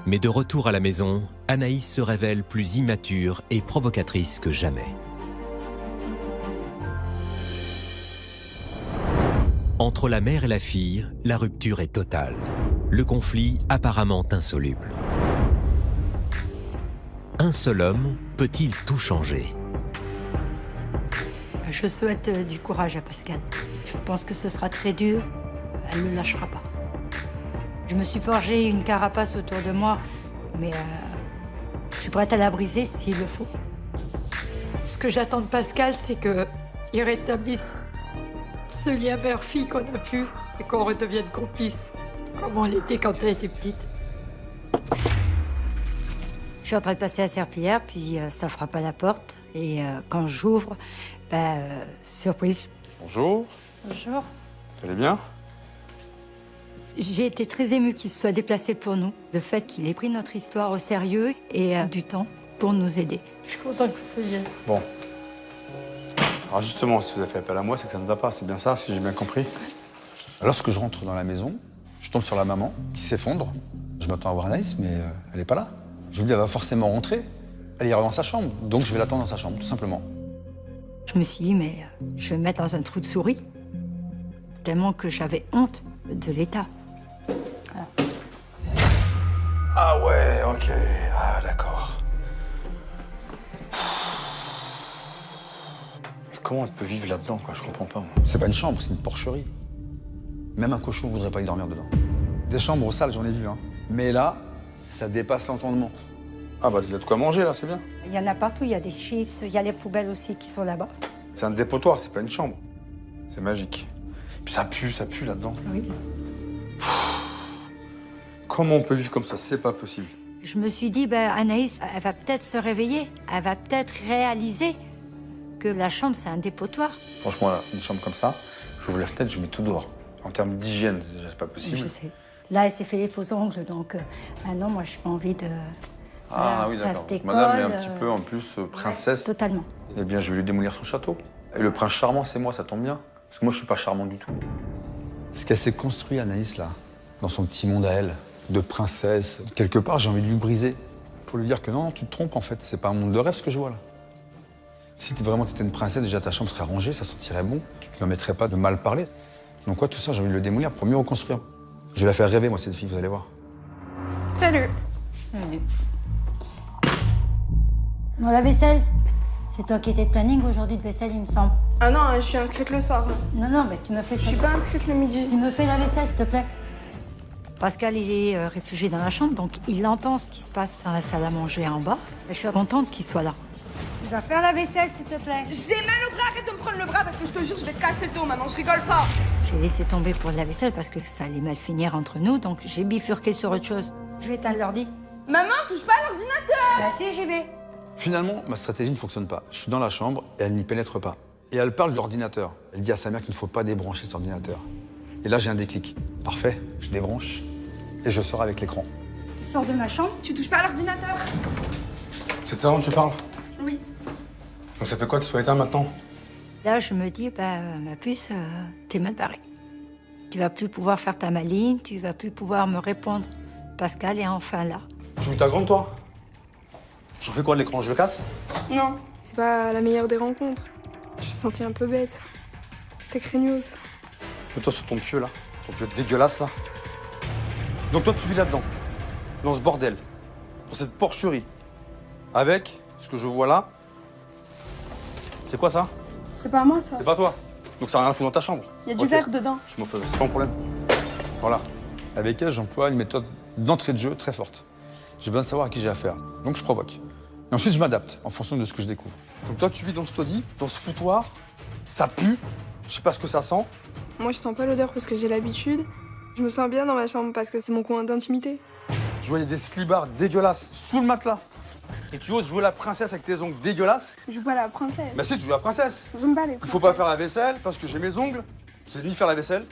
Mais de retour à la maison, Anaïs se révèle plus immature et provocatrice que jamais. Entre la mère et la fille, la rupture est totale. Le conflit apparemment insoluble. Un seul homme peut-il tout changer? Je souhaite du courage à Pascal. Je pense que ce sera très dur. Elle ne lâchera pas. Je me suis forgé une carapace autour de moi, mais je suis prête à la briser s'il le faut. Ce que j'attends de Pascal, c'est qu'il rétablisse ce lien mère-fille qu'on a pu et qu'on redevienne complices, comme on l'était quand elle était petite. Je suis en train de passer à Serpillière, puis ça frappe à la porte. Et quand j'ouvre, surprise. Bonjour. Bonjour. Vous allez bien? J'ai été très émue qu'il se soit déplacé pour nous. Le fait qu'il ait pris notre histoire au sérieux et du temps pour nous aider. Je suis contente que vous soyez là. Bon. Alors justement, si vous avez fait appel à moi, c'est que ça ne va pas. C'est bien ça, si j'ai bien compris? Lorsque je rentre dans la maison, je tombe sur la maman qui s'effondre. Je m'attends à voir Anaïs, mais elle n'est pas là. Je me dis, elle va forcément rentrer. Elle ira dans sa chambre. Donc je vais l'attendre dans sa chambre, tout simplement. Je me suis dit, mais je vais me mettre dans un trou de souris. Tellement que j'avais honte de l'État. Voilà. Ah ouais, ok. Ah d'accord. Mais comment elle peut vivre là-dedans, quoi? Je comprends pas, moi. C'est pas une chambre, c'est une porcherie. Même un cochon ne voudrait pas y dormir dedans. Des chambres sales, j'en ai vu, hein. Mais là, ça dépasse l'entendement. Ah bah, il y a de quoi manger, là, c'est bien. Il y en a partout, il y a des chips, il y a les poubelles aussi qui sont là-bas. C'est un dépotoir, c'est pas une chambre. C'est magique. Puis ça pue là-dedans. Oui. Comment on peut vivre comme ça? C'est pas possible. Je me suis dit, Anaïs, elle va peut-être se réveiller, elle va peut-être réaliser que la chambre, c'est un dépotoir. Franchement, là, une chambre comme ça, j'ouvre la fenêtre, je mets tout dehors. En termes d'hygiène, déjà, c'est pas possible. Je sais. Là, elle s'est fait les faux ongles, donc non, moi, j'ai pas envie de... Ah Voilà, oui, ça d'accord. se décolle, Madame est un petit peu, en plus, princesse. Ouais, totalement. Eh bien, je vais lui démolir son château. Et le prince charmant, c'est moi, ça tombe bien. Parce que moi, je suis pas charmant du tout. Ce qu'elle s'est construit, Anaïs, là, dans son petit monde à elle, de princesse, quelque part, j'ai envie de lui briser. Pour lui dire que non, tu te trompes, en fait. C'est pas un monde de rêve, ce que je vois, là. Si vraiment t'étais une princesse, déjà ta chambre serait rangée, ça sentirait bon. Tu ne permettrais pas de mal parler. Donc quoi, tout ça, j'ai envie de le démolir pour mieux reconstruire. Je vais la faire rêver, moi, cette fille, vous allez voir. Salut. Salut. Bon, la vaisselle, c'est toi qui étais de planning aujourd'hui de vaisselle, il me semble. Ah non, je suis inscrite le soir. Non, mais tu me fais ça. Je suis pas inscrite le midi. Tu me fais la vaisselle, s'il te plaît. Pascal, il est réfugié dans la chambre, donc il entend ce qui se passe dans la salle à manger en bas. Et je suis contente qu'il soit là. Tu vas faire la vaisselle, s'il te plaît. J'ai mal au bras, arrête de me prendre le bras parce que je te jure, je vais te casser le dos, maman, je rigole pas. J'ai laissé tomber pour de la vaisselle parce que ça allait mal finir entre nous, donc j'ai bifurqué sur autre chose. Je vais éteindre l'ordi. Maman, touche pas à l'ordinateur. Bah si, j'y vais. Finalement, ma stratégie ne fonctionne pas. Je suis dans la chambre et elle n'y pénètre pas. Et elle parle de l'ordinateur. Elle dit à sa mère qu'il ne faut pas débrancher cet ordinateur. Et là, j'ai un déclic. Parfait, je débranche et je sors avec l'écran. Tu sors de ma chambre. Tu touches pas à l'ordinateur. C'est de ça dont tu parles? Oui. Donc ça fait quoi qu'il soit éteint maintenant? Là, je me dis, ma puce, t'es mal barrée. Tu vas plus pouvoir faire ta maline, tu vas plus pouvoir me répondre. Pascal est enfin là. Tu joues ta grande, toi? J'en fais quoi de l'écran? Je le casse? Non, c'est pas la meilleure des rencontres. Je me suis sentie un peu bête. C'était craignos. Mets-toi sur ton pieu, là. Ton pieu dégueulasse, là. Donc toi, tu vis là-dedans. Dans ce bordel. Dans cette porcherie. Avec ce que je vois là. C'est quoi, ça? C'est pas moi, ça. C'est pas toi. Donc ça n'a rien à foutre dans ta chambre. Il y a du Ok. verre dedans. Je m'en fais, c'est pas un problème. Voilà. Avec elle, j'emploie une méthode d'entrée de jeu très forte. J'ai besoin de savoir à qui j'ai affaire. Donc je provoque. Et ensuite, je m'adapte en fonction de ce que je découvre. Donc toi, tu vis dans ce taudis, dans ce foutoir. Ça pue. Je sais pas ce que ça sent. Moi, je sens pas l'odeur parce que j'ai l'habitude. Je me sens bien dans ma chambre parce que c'est mon coin d'intimité. Je voyais des slibards dégueulasses sous le matelas. Et tu oses jouer la princesse avec tes ongles dégueulasses? Je joue pas la princesse. Bah si, tu joues la princesse. J'aime pas les Il princesses. faut pas faire la vaisselle parce que j'ai mes ongles. C'est ni faire la vaisselle,